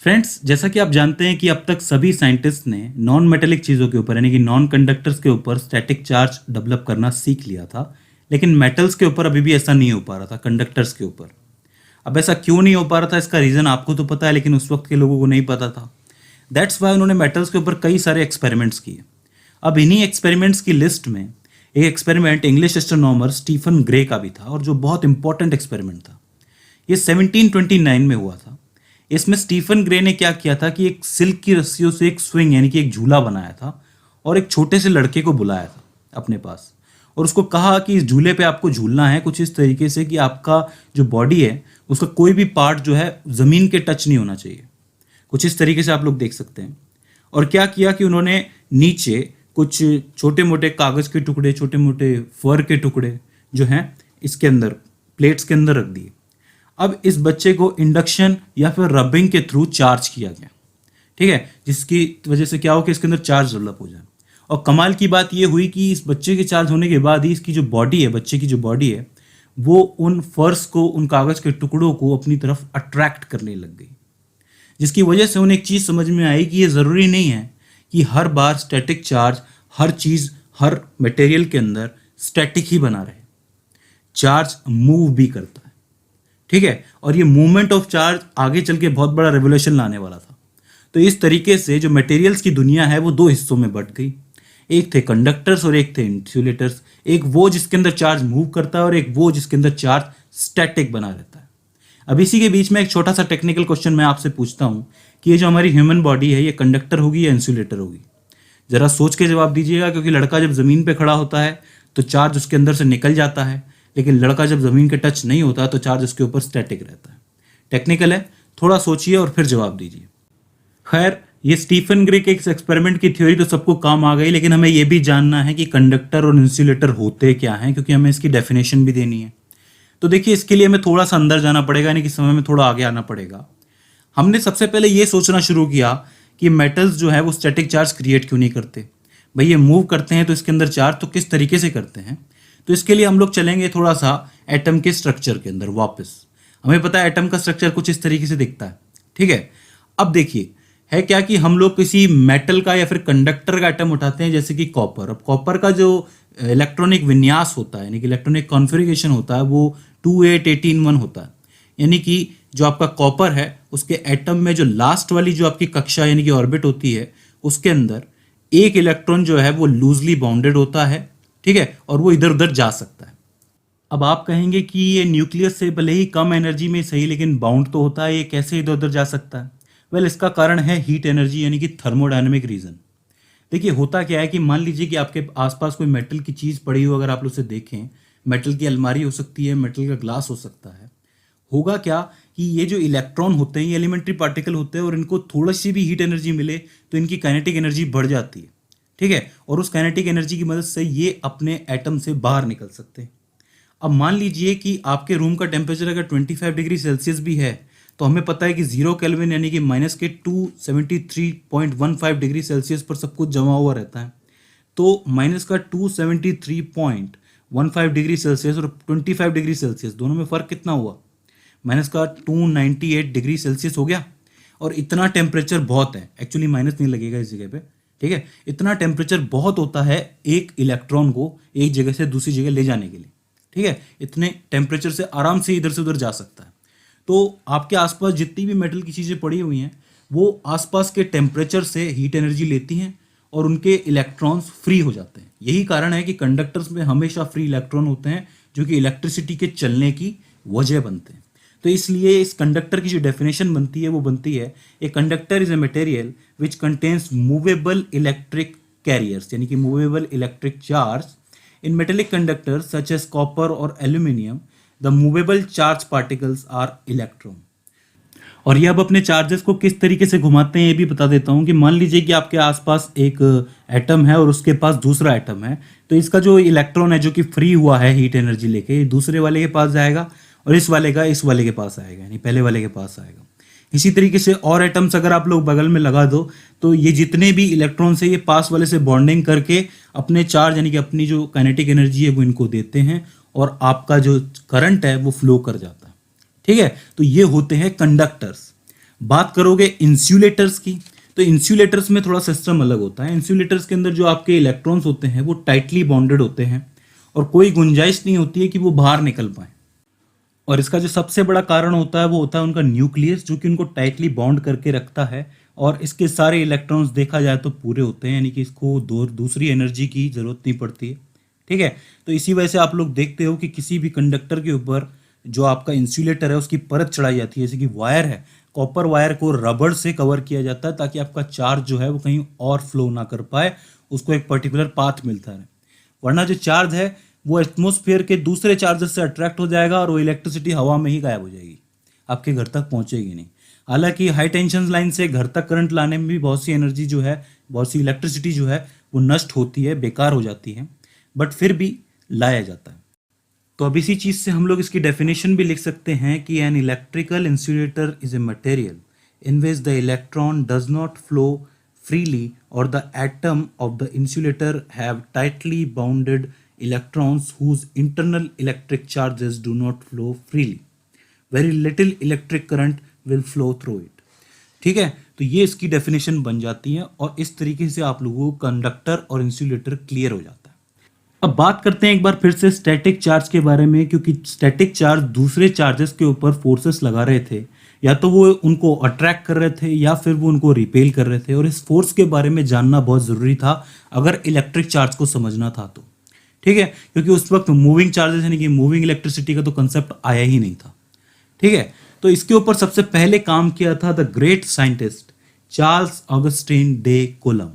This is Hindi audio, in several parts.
फ्रेंड्स, जैसा कि आप जानते हैं कि अब तक सभी साइंटिस्ट ने नॉन मेटेलिक चीज़ों के ऊपर यानी कि नॉन कंडक्टर्स के ऊपर स्टैटिक चार्ज डेवलप करना सीख लिया था। लेकिन मेटल्स के ऊपर अभी भी ऐसा नहीं हो पा रहा था, कंडक्टर्स के ऊपर। अब ऐसा क्यों नहीं हो पा रहा था, इसका रीज़न आपको तो पता है, लेकिन उस वक्त के लोगों को नहीं पता था। दैट्स वाई उन्होंने मेटल्स के ऊपर कई सारे एक्सपेरिमेंट्स किए। अब इन्हीं एक्सपेरिमेंट्स की लिस्ट में एक experiment English astronomer Stephen Gray का भी था, और जो बहुत इंपॉर्टेंट एक्सपेरिमेंट था। ये 1729 में हुआ था। इसमें स्टीफन ग्रे ने क्या किया था कि एक सिल्क की रस्सियों से एक स्विंग यानी कि एक झूला बनाया था, और एक छोटे से लड़के को बुलाया था अपने पास, और उसको कहा कि इस झूले पे आपको झूलना है कुछ इस तरीके से कि आपका जो बॉडी है उसका कोई भी पार्ट जो है ज़मीन के टच नहीं होना चाहिए। कुछ इस तरीके से आप लोग देख सकते हैं। और क्या किया कि उन्होंने नीचे कुछ छोटे मोटे कागज़ के टुकड़े, छोटे मोटे फर के टुकड़े जो हैं इसके अंदर प्लेट्स के अंदर रख दिए। अब इस बच्चे को इंडक्शन या फिर रबिंग के थ्रू चार्ज किया गया, ठीक है, जिसकी वजह से क्या हो कि इसके अंदर चार्ज डेवलप हो जाए। और कमाल की बात यह हुई कि इस बच्चे के चार्ज होने के बाद ही इसकी जो बॉडी है, बच्चे की जो बॉडी है, वो उन फर्स को, उन कागज़ के टुकड़ों को अपनी तरफ अट्रैक्ट करने लग गई। जिसकी वजह से उन्हें एक चीज़ समझ में आई कि ये ज़रूरी नहीं है कि हर बार स्टैटिक चार्ज, हर चीज़, हर मटेरियल के अंदर स्टैटिक ही बना रहे। चार्ज मूव भी करता है, ठीक है। और ये मूवमेंट ऑफ चार्ज आगे चल के बहुत बड़ा रेवोल्यूशन लाने वाला था। तो इस तरीके से जो मटेरियल्स की दुनिया है वो दो हिस्सों में बंट गई। एक थे कंडक्टर्स और एक थे इंसुलेटर्स। एक वो जिसके अंदर चार्ज मूव करता है और एक वो जिसके अंदर चार्ज स्टैटिक बना रहता है। अब इसी के बीच में एक छोटा सा टेक्निकल क्वेश्चन मैं आपसे पूछता हूँ कि ये जो हमारी ह्यूमन बॉडी है ये कंडक्टर होगी या इंसुलेटर होगी? ज़रा सोच के जवाब दीजिएगा, क्योंकि लड़का जब ज़मीन पे खड़ा होता है तो चार्ज उसके अंदर से निकल जाता है, लेकिन लड़का जब ज़मीन के टच नहीं होता तो चार्ज उसके ऊपर स्टैटिक रहता है। टेक्निकल है, थोड़ा सोचिए और फिर जवाब दीजिए। खैर, ये स्टीफन ग्रे के इस एक्सपेरिमेंट की थ्योरी तो सबको काम आ गई, लेकिन हमें यह भी जानना है कि कंडक्टर और इंसुलेटर होते क्या हैं, क्योंकि हमें इसकी डेफिनेशन भी देनी है। तो देखिए, इसके लिए हमें थोड़ा सा अंदर जाना पड़ेगा, यानी कि समय में थोड़ा आगे आना पड़ेगा। हमने सबसे पहले ये सोचना शुरू किया कि मेटल्स जो है वो स्टैटिक चार्ज क्रिएट क्यों नहीं करते। भाई ये मूव करते हैं तो इसके अंदर चार्ज तो किस तरीके से करते हैं। तो इसके लिए हम लोग चलेंगे थोड़ा सा एटम के स्ट्रक्चर के अंदर वापस। हमें पता है एटम का स्ट्रक्चर कुछ इस तरीके से दिखता है, ठीक है। अब देखिए, है क्या कि हम लोग किसी मेटल का या फिर कंडक्टर का एटम उठाते हैं, जैसे कि कॉपर। अब कॉपर का जो इलेक्ट्रॉनिक विन्यास होता है, यानी कि इलेक्ट्रॉनिक कॉन्फ़िगरेशन होता है, वो 28181 होता है। यानी कि जो आपका कॉपर है उसके एटम में जो लास्ट वाली जो आपकी कक्षा यानी कि ऑर्बिट होती है, उसके अंदर एक इलेक्ट्रॉन जो है वो लूजली बाउंडेड होता है, ठीक है, और वो इधर उधर जा सकता है। अब आप कहेंगे कि ये न्यूक्लियस से भले ही कम एनर्जी में सही, लेकिन बाउंड तो होता है, ये कैसे इधर उधर जा सकता है? वेल, इसका कारण है हीट एनर्जी यानी कि थर्मोडायनेमिक रीजन। देखिए, होता क्या है कि मान लीजिए कि आपके आसपास कोई मेटल की चीज़ पड़ी हो, अगर आप उसे देखें, मेटल की अलमारी हो सकती है, मेटल का ग्लास हो सकता है। होगा क्या कि ये जो इलेक्ट्रॉन होते हैं ये एलिमेंट्री पार्टिकल होते हैं, और इनको थोड़ी सी भी हीट एनर्जी मिले तो इनकी काइनेटिक एनर्जी बढ़ जाती है, ठीक है। और उस काइनेटिक एनर्जी की मदद से ये अपने एटम से बाहर निकल सकते हैं। अब मान लीजिए कि आपके रूम का टेम्परेचर अगर 25 डिग्री सेल्सियस भी है, तो हमें पता है कि 0 केल्विन यानी कि माइनस के 273.15 डिग्री सेल्सियस पर सब कुछ जमा हुआ रहता है। तो माइनस का 273.15 डिग्री सेल्सियस और 25 डिग्री सेल्सियस दोनों में फ़र्क कितना हुआ? माइनस का 298 डिग्री सेल्सियस हो गया। और इतना टेम्परेचर बहुत है, एक्चुअली माइनस नहीं लगेगा इस जगह पे, ठीक है। इतना टेम्परेचर बहुत होता है एक इलेक्ट्रॉन को एक जगह से दूसरी जगह ले जाने के लिए, ठीक है। इतने टेम्परेचर से आराम से इधर से उधर जा सकता है। तो आपके आसपास जितनी भी मेटल की चीज़ें पड़ी हुई हैं वो आसपास के टेम्परेचर से हीट एनर्जी लेती हैं और उनके इलेक्ट्रॉन्स फ्री हो जाते हैं। यही कारण है कि कंडक्टर्स में हमेशा फ्री इलेक्ट्रॉन होते हैं, जो कि इलेक्ट्रिसिटी के चलने की वजह बनते हैं। तो इसलिए इस कंडक्टर की जो डेफिनेशन बनती है वो बनती है, a conductor is a material which contains movable electric carriers, यानी कि movable electric charge. In metallic conductors such as copper और aluminium the movable charge particles are electron. और ये अब अपने चार्जेस को किस तरीके से घुमाते हैं ये भी बता देता हूँ कि मान लीजिए कि आपके आसपास एक एटम है और उसके पास दूसरा एटम है, तो इसका जो इलेक्ट्रॉन है जो कि फ्री हुआ है हीट एनर्जी लेके, दूसरे वाले के पास जाएगा और इस वाले का इस वाले के पास आएगा, यानी पहले वाले के पास आएगा। इसी तरीके से और एटम्स अगर आप लोग बगल में लगा दो तो ये जितने भी इलेक्ट्रॉन्स है ये पास वाले से बॉन्डिंग करके अपने चार्ज यानी कि अपनी जो काइनेटिक एनर्जी है वो इनको देते हैं और आपका जो करंट है वो फ्लो कर जाता है, ठीक है। तो ये होते हैं कंडक्टर्स। बात करोगे इंसुलेटर्स की, तो इंसुलेटर्स में थोड़ा सिस्टम अलग होता है। इंसुलेटर्स के अंदर जो आपके इलेक्ट्रॉन्स होते हैं वो टाइटली बॉन्डेड होते हैं और कोई गुंजाइश नहीं होती है कि वो बाहर निकल पाए। और इसका जो सबसे बड़ा कारण होता है वो होता है उनका न्यूक्लियस, जो कि उनको टाइटली बॉन्ड करके रखता है। और इसके सारे इलेक्ट्रॉन्स देखा जाए तो पूरे होते हैं, यानी कि इसको दूसरी एनर्जी की जरूरत नहीं पड़ती है। ठीक है, तो इसी वजह से आप लोग देखते हो कि किसी भी कंडक्टर के ऊपर जो आपका इंसुलेटर है उसकी परत चढ़ाई जाती है। जैसे कि वायर है, कॉपर वायर को रबड़ से कवर किया जाता है ताकि आपका चार्ज जो है वो कहीं और फ्लो ना कर पाए, उसको एक पर्टिकुलर पाथ मिलता रहे। वरना जो चार्ज है वो एटमॉस्फेयर के दूसरे चार्जेस से अट्रैक्ट हो जाएगा और वो इलेक्ट्रिसिटी हवा में ही गायब हो जाएगी, आपके घर तक पहुंचेगी नहीं। हालांकि हाई टेंशन लाइन से घर तक करंट लाने में भी बहुत सी एनर्जी जो है, बहुत सी इलेक्ट्रिसिटी जो है वो नष्ट होती है, बेकार हो जाती है, बट फिर भी लाया जाता है। तो अब इसी चीज़ से हम लोग इसकी डेफिनेशन भी लिख सकते हैं कि an electrical insulator is a material in which the electron does not flow freely or the atom of the insulator have tightly bounded electrons whose internal electric charges do not flow freely. Very little electric current will flow through it. ठीक है, तो ये इसकी डेफिनेशन बन जाती है और इस तरीके से आप लोगों को कंडक्टर और इंसुलेटर क्लियर हो जाता है। अब बात करते हैं एक बार फिर से स्टैटिक चार्ज के बारे में, क्योंकि स्टैटिक चार्ज दूसरे चार्जेस के ऊपर फोर्सेस लगा रहे थे, या तो वो उनको अट्रैक्ट कर रहे थे या फिर वो उनको रिपेल कर रहे थे। और इस फोर्स के बारे में जानना बहुत ज़रूरी था अगर इलेक्ट्रिक चार्ज को समझना था तो। ठीक है, क्योंकि उस वक्त मूविंग चार्जेस यानी कि मूविंग इलेक्ट्रिसिटी का तो कंसेप्ट आया ही नहीं था। ठीक है, तो इसके ऊपर सबसे पहले काम किया था the great scientist Charles Augustine day coulomb.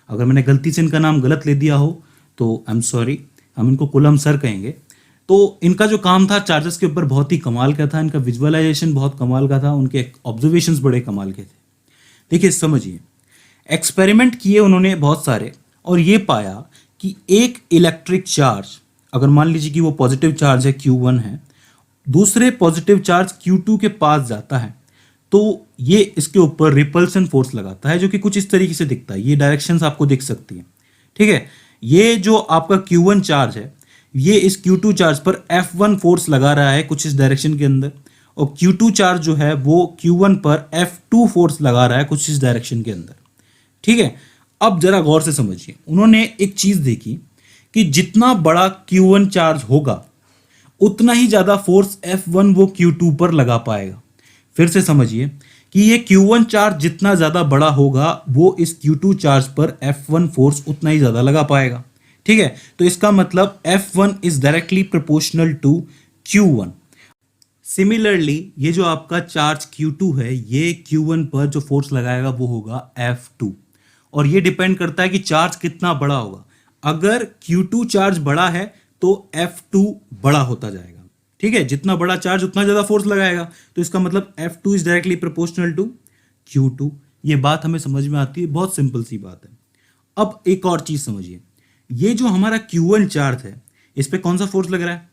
अगर मैंने गलती से इनका नाम गलत ले दिया हो तो आई एम सॉरी, हम इनको कूलम सर कहेंगे। तो इनका जो काम था चार्जेस के ऊपर बहुत ही कमाल का था, इनका विजुअलाइजेशन बहुत कमाल का था, उनके ऑब्जर्वेशंस बड़े कमाल के थे। देखिए समझिए, एक्सपेरिमेंट किए उन्होंने बहुत सारे और ये पाया कि एक इलेक्ट्रिक चार्ज, अगर मान लीजिए कि वो पॉजिटिव चार्ज है Q1 है, दूसरे पॉजिटिव चार्ज Q2 के पास जाता है तो ये इसके ऊपर रिपल्सन फोर्स लगाता है, जो कि कुछ इस तरीके से दिखता है। ये डायरेक्शंस आपको दिख सकती हैं। ठीक है, ये जो आपका Q1 चार्ज है ये इस Q2 चार्ज पर F1 फोर्स लगा रहा है कुछ इस डायरेक्शन के अंदर, और Q2 चार्ज जो है वो Q1 पर F2 फोर्स लगा रहा है कुछ इस डायरेक्शन के अंदर। ठीक है, अब जरा गौर से समझिए, उन्होंने एक चीज देखी कि जितना बड़ा Q1 चार्ज होगा उतना ही ज्यादा फोर्स F1 वो Q2 पर लगा पाएगा। फिर से समझिए कि ये Q1 चार्ज जितना ज्यादा बड़ा होगा वो इस Q2 चार्ज पर F1 फोर्स उतना ही ज्यादा लगा पाएगा। ठीक है, तो इसका मतलब F1 is directly proportional to Q1। Similarly ये जो आपका चार्ज Q2 है ये Q1 पर जो फोर्स लगाएगा वो होगा F2, और ये डिपेंड करता है कि चार्ज कितना बड़ा होगा। अगर Q2 चार्ज बड़ा है तो F2 बड़ा होता जाएगा। ठीक है, जितना बड़ा चार्ज उतना ज्यादा फोर्स लगाएगा, तो इसका मतलब F2 is directly proportional to Q2। ये बात हमें समझ में आती है, बहुत सिंपल सी बात है। अब एक और चीज समझिए, ये जो हमारा Q1 चार्ज है इस पे कौन सा फोर्स लग रहा है?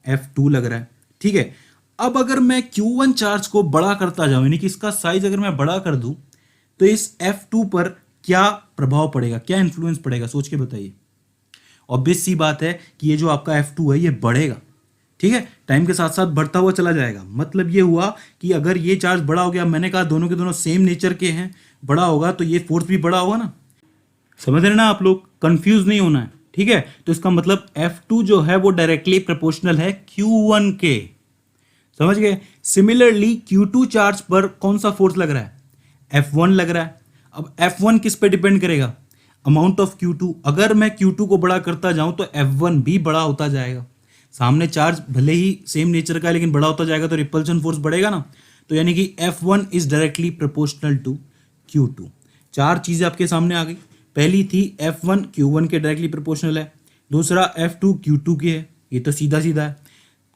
F2 लग रहा है। ठीक है, अब अगर मैं Q1 चार्ज को बड़ा करता जाऊं, यानी कि इसका साइज अगर मैं बड़ा कर दूं, तो इस F2 पर क्या प्रभाव पड़ेगा, क्या इंफ्लुएंस पड़ेगा, सोच के बताइए। ऑब्वियस सी बात है कि ये जो आपका F2 है ये बढ़ेगा। ठीक है, टाइम के साथ साथ बढ़ता हुआ चला जाएगा। मतलब ये हुआ कि अगर ये चार्ज बड़ा हो गया, मैंने कहा दोनों के दोनों सेम नेचर के हैं, बड़ा होगा तो ये फोर्स भी बड़ा होगा ना। समझ रहे ना आप लोग, कंफ्यूज नहीं होना है। ठीक है, तो इसका मतलब F2 जो है वो डायरेक्टली प्रोपोर्शनल है Q1 के। समझ गए? सिमिलरली Q2 चार्ज पर कौन सा फोर्स लग रहा है? F1 लग रहा है। अब F1 किस पे डिपेंड करेगा? Amount of Q2। अगर मैं Q2 को बड़ा करता जाऊं तो F1 भी बड़ा होता जाएगा। सामने चार्ज भले ही सेम नेचर का है लेकिन बड़ा होता जाएगा तो रिपल्शन फोर्स बढ़ेगा ना। तो यानी कि F1 is directly proportional to Q2। चार चीजें आपके सामने आ गई। पहली थी F1 Q1 के डायरेक्टली प्रोपोर्शनल है, दूसरा F2 Q2 के है, ये तो सीधा सीधा है।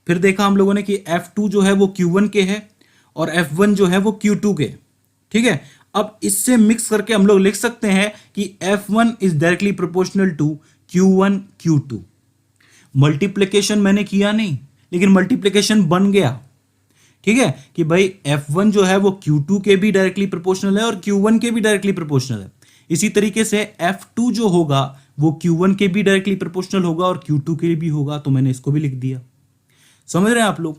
फिर देखा हम लोगों ने कि F2 जो है वो Q1 के है और F1 जो है वो Q2 के। ठीक है, अब इससे मिक्स करके हम लोग लिख सकते हैं कि F1 is directly proportional to Q1 Q2। Multiplication मैंने किया नहीं लेकिन मल्टीप्लिकेशन बन गया। ठीक है, कि भाई F1 जो है वो Q2 के भी डायरेक्टली प्रोपोर्शनल है और Q1 के भी डायरेक्टली प्रोपोर्शनल है। इसी तरीके से F2 जो होगा वो Q1 के भी डायरेक्टली प्रोपोर्शनल होगा और Q2 के भी होगा, तो मैंने इसको भी लिख दिया। समझ रहे हैं आप लोग?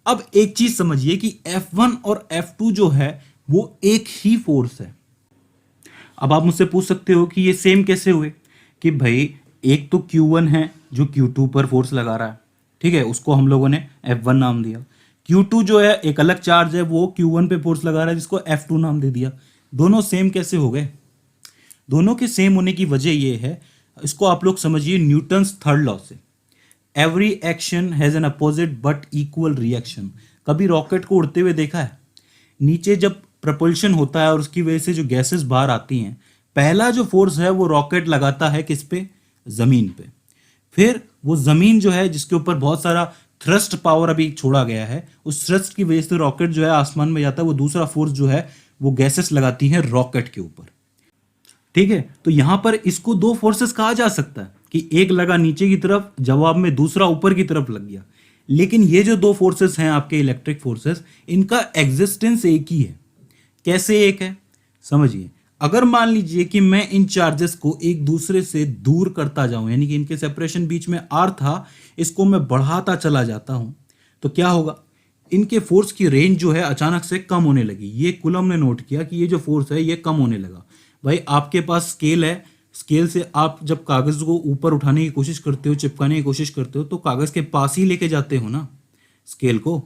अब एक चीज समझिए कि F1 और F2 जो है वो एक ही फोर्स है। अब आप मुझसे पूछ सकते हो कि ये सेम कैसे हुए, कि भाई एक तो Q1 है जो Q2 पर फोर्स लगा रहा है, ठीक है, उसको हम लोगों ने F1 नाम दिया। Q2 जो है एक अलग चार्ज है, वो Q1 पे फोर्स लगा रहा है, जिसको F2 नाम दे दिया। दोनों सेम कैसे हो गए? दोनों के सेम होने की वजह ये है, इसको आप लोग समझिए न्यूटन्स थर्ड लॉ से। Every action has an opposite but equal reaction. कभी रॉकेट को उड़ते हुए देखा है? नीचे जब प्रपल्शन होता है और उसकी वजह से जो गैसेस बाहर आती हैं, पहला जो फोर्स है वो रॉकेट लगाता है किस पे? जमीन पे। फिर वो जमीन जो है, जिसके ऊपर बहुत सारा थ्रस्ट पावर अभी छोड़ा गया है, उस थ्रस्ट की वजह से रॉकेट जो है आसमान में जाता है। वो दूसरा फोर्स जो है वो गैसेस लगाती हैं रॉकेट के ऊपर, ठीक है। तो यहां पर इसको दो फोर्सेस कहा जा सकता है कि एक लगा नीचे की तरफ, जवाब में दूसरा ऊपर की तरफ लग गया। लेकिन ये जो दो फोर्सेस हैं आपके इलेक्ट्रिक फोर्सेस, इनका एग्जिस्टेंस एक ही है। कैसे एक है? समझिए, अगर मान लीजिए कि मैं इन चार्जेस को एक दूसरे से दूर करता जाऊं, यानी कि इनके सेपरेशन बीच में आर था, इसको मैं बढ़ाता चला जाता हूं, तो क्या होगा? इनके फोर्स की रेंज जो है अचानक से कम होने लगी। ये कुलम ने नोट किया कि ये जो फोर्स है ये कम होने लगा। भाई आपके पास स्केल है, स्केल से आप जब कागज को ऊपर उठाने की कोशिश करते हो, चिपकाने की कोशिश करते हो, तो कागज के पास ही लेके जाते हो ना स्केल को।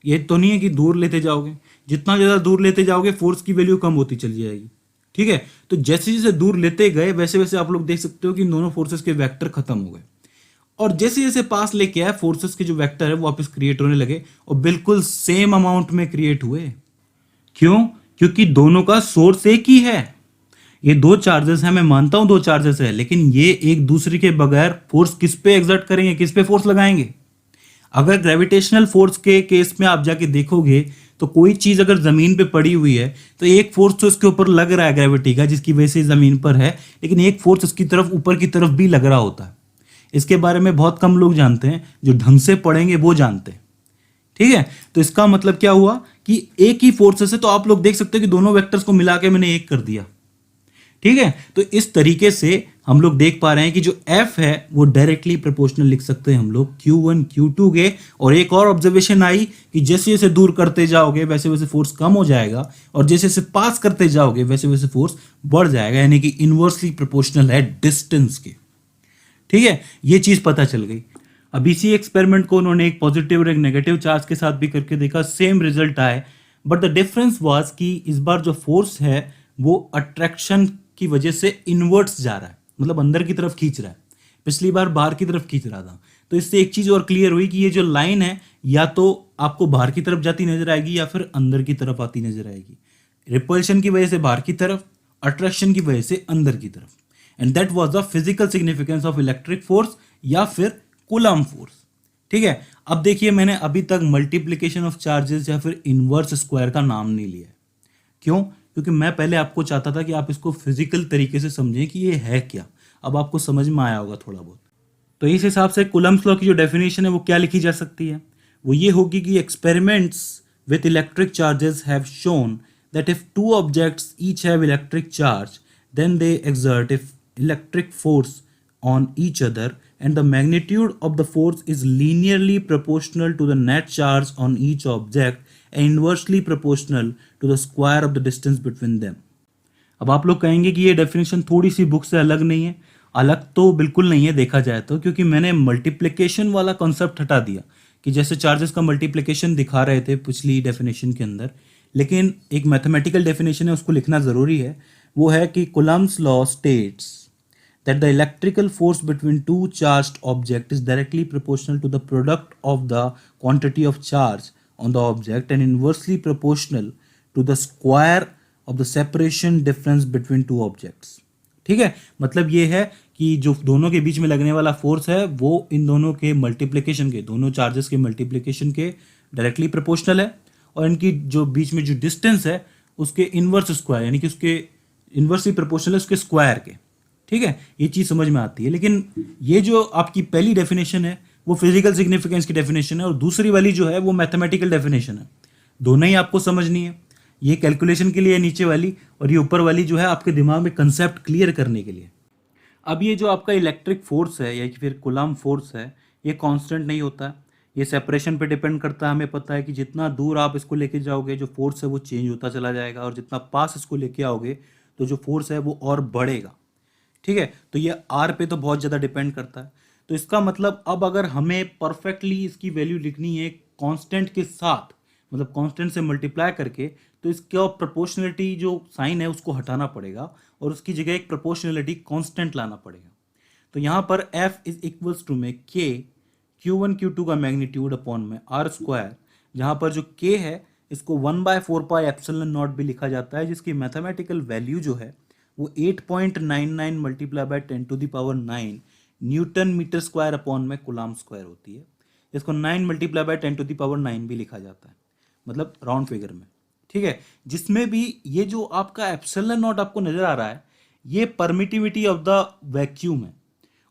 ये तो नहीं है कि दूर लेते जाओगे। जितना ज़्यादा दूर लेते जाओगे फोर्स की वैल्यू कम होती चली जाएगी, ठीक है। तो जैसे जैसे दूर लेते गए वैसे वैसे आप लोग देख सकते हो कि इन दोनों फोर्सेस के वेक्टर खत्म हो गए, और जैसे जैसे पास लेके आए फोर्सेस के जो वेक्टर है वो वापस क्रिएट होने लगे, और बिल्कुल सेम अमाउंट में क्रिएट हुए। क्यों? क्योंकि दोनों का सोर्स एक ही है। ये दो चार्जेस हैं, मैं मानता हूं दो चार्जेस है, लेकिन ये एक दूसरे के बगैर फोर्स किस पे एग्जर्ट करेंगे, किस पे फोर्स लगाएंगे? अगर ग्रेविटेशनल फोर्स के केस में आप जाके देखोगे तो कोई चीज अगर जमीन पे पड़ी हुई है तो एक फोर्स तो इसके ऊपर लग रहा है ग्रेविटी का, जिसकी वजह से जमीन पर है, लेकिन एक फोर्स इसकी तरफ ऊपर की तरफ भी लग रहा होता है। इसके बारे में बहुत कम लोग जानते हैं, जो ढंग से पढ़ेंगे वो जानते हैं, ठीक है। तो इसका मतलब क्या हुआ कि एक ही फोर्सेस है, तो आप लोग देख सकते हो कि दोनों वेक्टर्स को मिला के मैंने एक कर दिया, ठीक है। तो इस तरीके से हम लोग देख पा रहे हैं कि जो F है वो डायरेक्टली प्रोपोर्शनल लिख सकते हैं हम लोग Q1 Q2 के। और एक और ऑब्जर्वेशन आई कि जैसे जैसे दूर करते जाओगे वैसे वैसे फोर्स कम हो जाएगा, और जैसे जैसे पास करते जाओगे वैसे वैसे फोर्स बढ़ जाएगा, यानी कि इनवर्सली प्रोपोर्शनल है डिस्टेंस के, ठीक है। ये चीज पता चल गई। अब इसी एक्सपेरिमेंट को उन्होंने एक पॉजिटिव और एक नेगेटिव चार्ज के साथ भी करके देखा, सेम रिजल्ट आए, बट द डिफरेंस वाज कि इस बार जो फोर्स है वो अट्रैक्शन की वजह से इनवर्ट्स जा रहा है, मतलब अंदर की तरफ खींच रहा है। पिछली बार बाहर की तरफ खींच रहा था। तो इससे एक चीज और क्लियर हुई कि ये जो लाइन है या तो आपको बाहर की तरफ जाती नजर आएगी या फिर अंदर की तरफ आती नजर आएगी। रिपल्शन की वजह से बाहर की तरफ, अट्रैक्शन की वजह से अंदर की तरफ। And that was the physical significance of electric force या फिर कूलम्ब फोर्स, ठीक है। अब देखिए, मैंने अभी तक मल्टीप्लिकेशन ऑफ चार्जेस या फिर इनवर्स स्क्वायर का नाम नहीं लिया। क्यों? क्योंकि मैं पहले आपको चाहता था कि आप इसको फिजिकल तरीके से समझें कि ये है क्या। अब आपको समझ में आया होगा थोड़ा बहुत। तो इस हिसाब से कूलम्ब्स लॉ की जो डेफिनेशन है वो क्या लिखी जा सकती है? वो ये होगी कि experiments with electric charges have shown that if two objects each have electric charge then they exert if electric force on each other and the magnitude of the force is linearly proportional to the net charge on each object and inversely proportional to the square of the distance between them. अब आप लोग कहेंगे कि ये डेफिनेशन थोड़ी सी बुक से अलग नहीं है। अलग तो बिल्कुल नहीं है देखा जाए तो, क्योंकि मैंने मल्टीप्लिकेशन वाला कॉन्सेप्ट हटा दिया कि जैसे चार्जेस का मल्टीप्लिकेशन दिखा रहे थे पिछली डेफिनेशन के अंदर, लेकिन एक मैथमेटिकल डेफिनेशन है उसको लिखना ज़रूरी है। वो है कि Coulomb's law states that the electrical force between two charged objects is directly proportional to the product of the quantity of charge on the object and inversely proportional to the square of the separation difference between two objects. ठीक है, मतलब ये है कि जो दोनों के बीच में लगने वाला फोर्स है वो इन दोनों के मल्टीप्लिकेशन के, दोनों चार्जेस के मल्टीप्लिकेशन के डायरेक्टली प्रोपोर्शनल है, और इनकी जो बीच में जो डिस्टेंस है उसके इनवर्स स्क्वायर, यानी कि उसके इनवर्सली प्रोपोर्शनल है उसके स्क्वायर के, ठीक है। ये चीज समझ में आती है। लेकिन ये जो आपकी पहली डेफिनेशन है वो फिजिकल सिग्निफिकेंस की डेफिनेशन है, और दूसरी वाली जो है वो मैथमेटिकल डेफिनेशन है। दोनों ही आपको समझनी है। ये कैलकुलेशन के लिए है नीचे वाली, और ये ऊपर वाली जो है आपके दिमाग में कंसेप्ट क्लियर करने के लिए। अब ये जो आपका इलेक्ट्रिक फोर्स है या फिर कूलम्ब फोर्स है, ये कांस्टेंट नहीं होता है। ये सेपरेशन पे डिपेंड करता है। हमें पता है कि जितना दूर आप इसको लेके जाओगे जो फोर्स है वो चेंज होता चला जाएगा, और जितना पास इसको लेके आओगे तो जो फोर्स है वो और बढ़ेगा। ठीक है, तो ये आर पे तो बहुत ज़्यादा डिपेंड करता है। तो इसका मतलब अब अगर हमें परफेक्टली इसकी वैल्यू लिखनी है कांस्टेंट के साथ, मतलब कांस्टेंट से मल्टीप्लाई करके, तो इसका प्रोपोर्शनलिटी जो साइन है उसको हटाना पड़ेगा और उसकी जगह एक प्रोपोर्शनलिटी कांस्टेंट लाना पड़ेगा। तो यहाँ पर एफ इज इक्वल्स टू में के Q1 Q2 का मैग्नीट्यूड अपॉन में आर स्क्वायर, जहाँ पर जो के है इसको 1/4 एप्सिलॉन नॉट भी लिखा जाता है, जिसकी मैथमेटिकल वैल्यू जो है वो 8.99 multiply by 10⁹ newton metre square upon में कूलम्ब स्क्वायर होती है। इसको 9 मल्टीप्लाई बाय 10⁹ भी लिखा जाता है, मतलब राउंड फिगर में। ठीक है, जिसमें भी ये जो आपका एप्सिलॉन नॉट आपको नजर आ रहा है ये परमिटिविटी ऑफ द वैक्यूम है,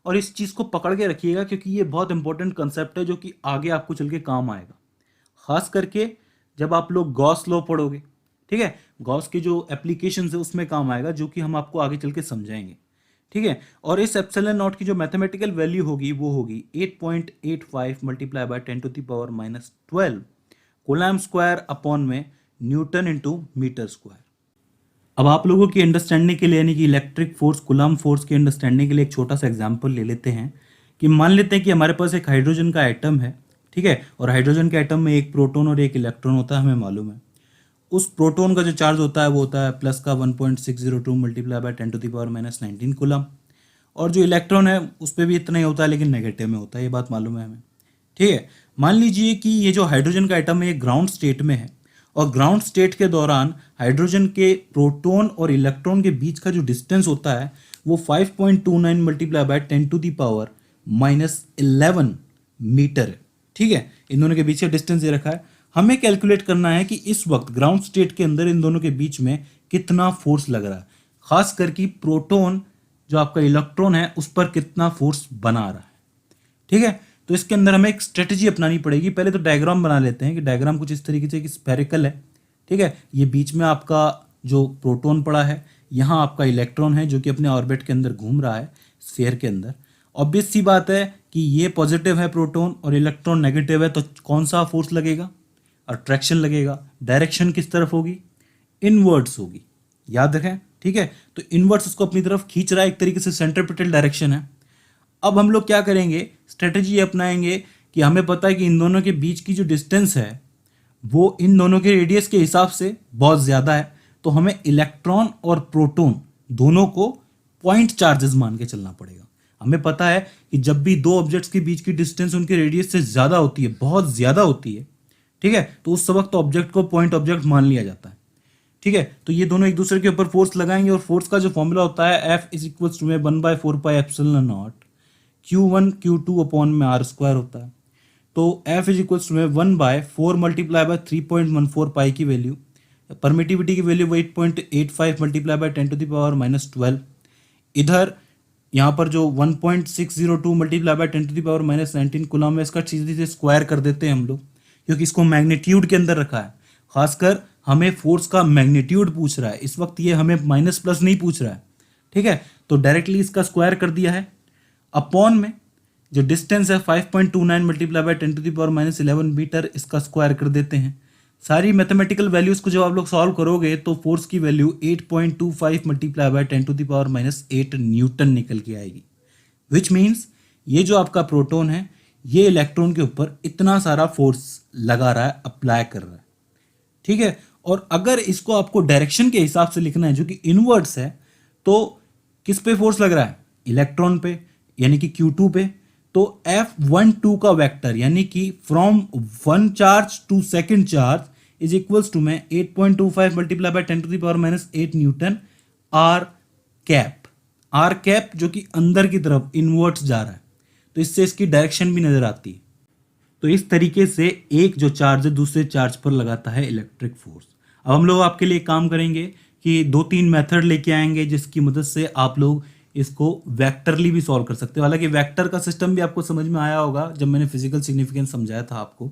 और इस चीज़ को पकड़ के रखिएगा क्योंकि ये बहुत इंपॉर्टेंट कंसेप्ट है जो कि आगे आपको चल के काम आएगा, खास करके जब आप लोग गॉस लॉ पढ़ोगे। ठीक है, गॉस के जो एप्लीकेशंस है उसमें काम आएगा, जो कि हम आपको आगे चल के समझाएंगे। ठीक है, और इस एप्सिलॉन नॉट की जो मैथमेटिकल वैल्यू होगी वो होगी 8.85 multiply by 10⁻12 coulomb square upon में न्यूटन इंटू मीटर स्क्वायर। अब आप लोगों की अंडरस्टैंडिंग के लिए, यानी कि इलेक्ट्रिक फोर्स कूलम्ब फोर्स की अंडरस्टैंडिंग के लिए एक छोटा सा एग्जांपल ले लेते हैं कि मान लेते हैं कि हमारे पास एक हाइड्रोजन का एटम है। ठीक है, और हाइड्रोजन के एटम में एक प्रोटॉन और एक इलेक्ट्रॉन होता है, हमें मालूम है। उस प्रोटॉन का जो चार्ज होता है वो होता है प्लस का 1.602 मल्टीप्लाई बाय 10⁻⁻19 कूलम्ब, और जो इलेक्ट्रॉन है उस पर भी इतना ही होता है लेकिन नेगेटिव में होता है, ये बात मालूम है हमें। ठीक है, मान लीजिए कि ये जो हाइड्रोजन का एटम है ये ग्राउंड स्टेट में है, और ग्राउंड स्टेट के दौरान हाइड्रोजन के प्रोटॉन और इलेक्ट्रॉन के बीच का जो डिस्टेंस होता है वो 5.29 मल्टीप्लाई बाय 10⁻11 मीटर है। ठीक है, इन दोनों के बीच का डिस्टेंस ये रखा है। हमें कैलकुलेट करना है कि इस वक्त ग्राउंड स्टेट के अंदर इन दोनों के बीच में कितना फोर्स लग रहा है, खास करके प्रोटॉन जो आपका इलेक्ट्रॉन है उस पर कितना फोर्स बना रहा है। ठीक है, तो इसके अंदर हमें एक स्ट्रेटजी अपनानी पड़ेगी। पहले तो डायग्राम बना लेते हैं कि डायग्राम कुछ इस तरीके से कि स्फेरिकल है। ठीक है, ये बीच में आपका जो प्रोटॉन पड़ा है, यहाँ आपका इलेक्ट्रॉन है जो कि अपने ऑर्बिट के अंदर घूम रहा है स्फीयर के अंदर। ऑब्वियस सी बात है कि ये पॉजिटिव है प्रोटॉन और इलेक्ट्रॉन नेगेटिव है, तो कौन सा फोर्स लगेगा? अट्रैक्शन लगेगा। डायरेक्शन किस तरफ होगी? इनवर्ड्स होगी, याद रखें। ठीक है, तो इनवर्ड्स उसको अपनी तरफ खींच रहा है, एक तरीके से सेंट्रीपिटल डायरेक्शन है। अब हम लोग क्या करेंगे, स्ट्रेटजी ये अपनाएंगे कि हमें पता है कि इन दोनों के बीच की जो डिस्टेंस है वो इन दोनों के रेडियस के हिसाब से बहुत ज़्यादा है, तो हमें इलेक्ट्रॉन और प्रोटॉन दोनों को पॉइंट चार्जेस मान के चलना पड़ेगा। हमें पता है कि जब भी दो ऑब्जेक्ट्स के बीच की डिस्टेंस उनके रेडियस से ज़्यादा होती है, बहुत ज़्यादा होती है, ठीक है, तो उस वक्त ऑब्जेक्ट को पॉइंट ऑब्जेक्ट मान लिया जाता है। ठीक है, तो ये दोनों एक दूसरे के ऊपर फोर्स लगाएंगे, और फोर्स का जो फॉर्मूला होता है F इज इक्वल्स टू में 1/4 epsilon not Q1 Q2 upon में आर स्क्वायर होता है। तो F इज इक्वल्स टू में 1/4 मल्टीप्लाई बाय 3.14 पाई की वैल्यू, परमिटिविटी की वैल्यू वो 8.85 मल्टीप्लाई बाय 10⁻12। इधर यहाँ पर जो 1.602 मल्टीप्लाई बाय 10⁻19 कूलम्ब है, इसका सीधे से स्क्वायर कर देते हैं हम लोग, क्योंकि इसको मैग्नीट्यूड के अंदर रखा है। खासकर हमें फोर्स का मैग्नीट्यूड पूछ रहा है, इस वक्त ये हमें माइनस प्लस नहीं पूछ रहा है। ठीक है, तो डायरेक्टली इसका स्क्वायर कर दिया है, अपॉन में जो डिस्टेंस है 5.29 मल्टीप्लाई बाय 10⁻11 मीटर, इसका स्क्वायर कर देते हैं। सारी मैथमेटिकल वैल्यूज को जब आप लोग सॉल्व करोगे तो फोर्स की वैल्यू 8.25 मल्टीप्लाई बाय 10⁻−8 न्यूटन निकल के आएगी। विच मीन्स ये जो आपका प्रोटॉन है ये इलेक्ट्रॉन के ऊपर इतना सारा फोर्स लगा रहा है, अप्लाई कर रहा है। ठीक है, और अगर इसको आपको डायरेक्शन के हिसाब से लिखना है जो कि इनवर्ड्स है, तो किस पे फोर्स लग रहा है? इलेक्ट्रॉन पे, यानी कि Q2 पे। तो F12 का वेक्टर यानी कि from one charge to second charge is equals to में 8.25 multiply by 10⁻8 newton r cap, जो कि अंदर की तरफ इनवर्ट्स जा रहा है, तो इससे इसकी डायरेक्शन भी नजर आती है। तो इस तरीके से एक जो चार्ज है दूसरे चार्ज पर लगाता है इलेक्ट्रिक फोर्स। अब हम लोग आपके लिए काम करेंगे कि 2-3 मेथड लेके आएंगे जिसकी मदद से आप लोग इसको वेक्टरली भी सॉल्व कर सकते हो। हालांकि वेक्टर का सिस्टम भी आपको समझ में आया होगा जब मैंने फिजिकल सिग्निफिकेंस समझाया था आपको।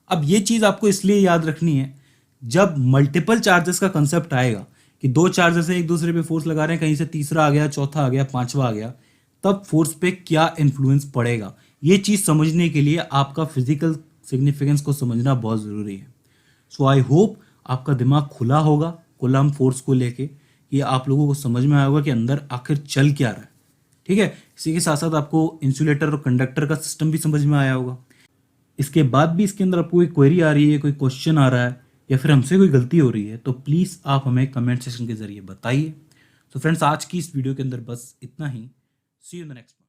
अब ये चीज़ आपको इसलिए याद रखनी है, जब मल्टीपल चार्जेस का कंसेप्ट आएगा कि दो चार्जेस एक दूसरे पे फोर्स लगा रहे हैं, कहीं से तीसरा आ गया, चौथा आ गया, पांचवा आ गया, तब फोर्स पे क्या इन्फ्लुएंस पड़ेगा, ये चीज़ समझने के लिए आपका फिजिकल सिग्निफिकेंस को समझना बहुत ज़रूरी है। सो आई होप आपका दिमाग खुला होगा कूलम्ब फोर्स को लेके, कि आप लोगों को समझ में आया होगा कि अंदर आखिर चल क्या रहा है। ठीक है, इसी के साथ साथ आपको इंसुलेटर और कंडक्टर का सिस्टम भी समझ में आया होगा। इसके बाद भी इसके अंदर आपको कोई क्वेरी आ रही है, कोई क्वेश्चन आ रहा है, या फिर हमसे कोई गलती हो रही है, तो प्लीज़ आप हमें कमेंट सेक्शन के ज़रिए बताइए। तो फ्रेंड्स, आज की इस वीडियो के अंदर बस इतना ही। सी यू इन द नेक्स्ट।